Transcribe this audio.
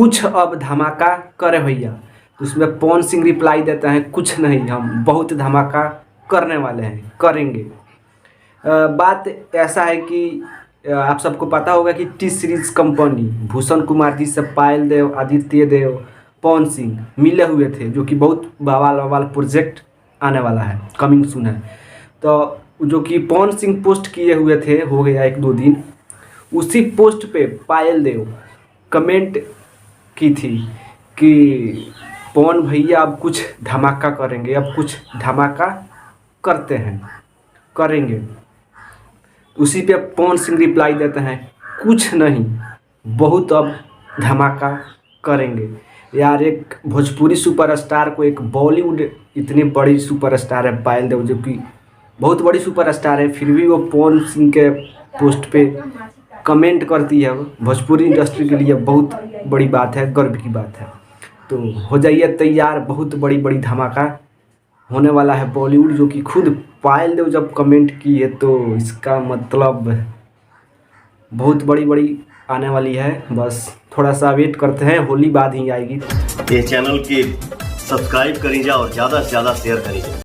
कुछ अब धमाका करे भैया। तो उसमें पवन सिंह रिप्लाई देते हैं कुछ नहीं, हम बहुत धमाका करने वाले हैं, करेंगे। बात ऐसा है कि आप सबको पता होगा कि T series company Bhushan Kumar ji से पायल देव, आदित्य देव, पवन सिंह मिले हुए थे, जो कि बहुत बवाल प्रोजेक्ट आने वाला है, कमिंग सून है। तो जो कि पवन सिंह पोस्ट किए हुए थे, हो गया 1-2 दिन, उसी पोस्ट पे पायल देव कमेंट की थी कि पवन भैया अब कुछ धमाका करेंगे, अब कुछ धमाका करते हैं, करेंगे। उसी पे पवन सिंह रिप्लाई देते हैं कुछ नहीं, बहुत अब धमाका करेंगे। यार, एक भोजपुरी सुपरस्टार को, एक बॉलीवुड इतनी बड़ी सुपरस्टार है पायल देव, जो कि बहुत बड़ी सुपरस्टार है, फिर भी वो पवन सिंह के पोस्ट पे कमेंट करती है। भोजपुरी इंडस्ट्री के लिए बहुत बड़ी बात है, गर्व की बात है। तो हो जाइए तैयार, बहुत बड़ी धमाका होने वाला है बॉलीवुड, जो कि खुद पायल देव जब कमेंट की है तो इसका मतलब बहुत बड़ी आने वाली है। बस थोड़ा सा वेट करते हैं, होली बाद ही आएगी। ये चैनल की सब्सक्राइब करीजा और ज़्यादा से ज़्यादा शेयर करीजा।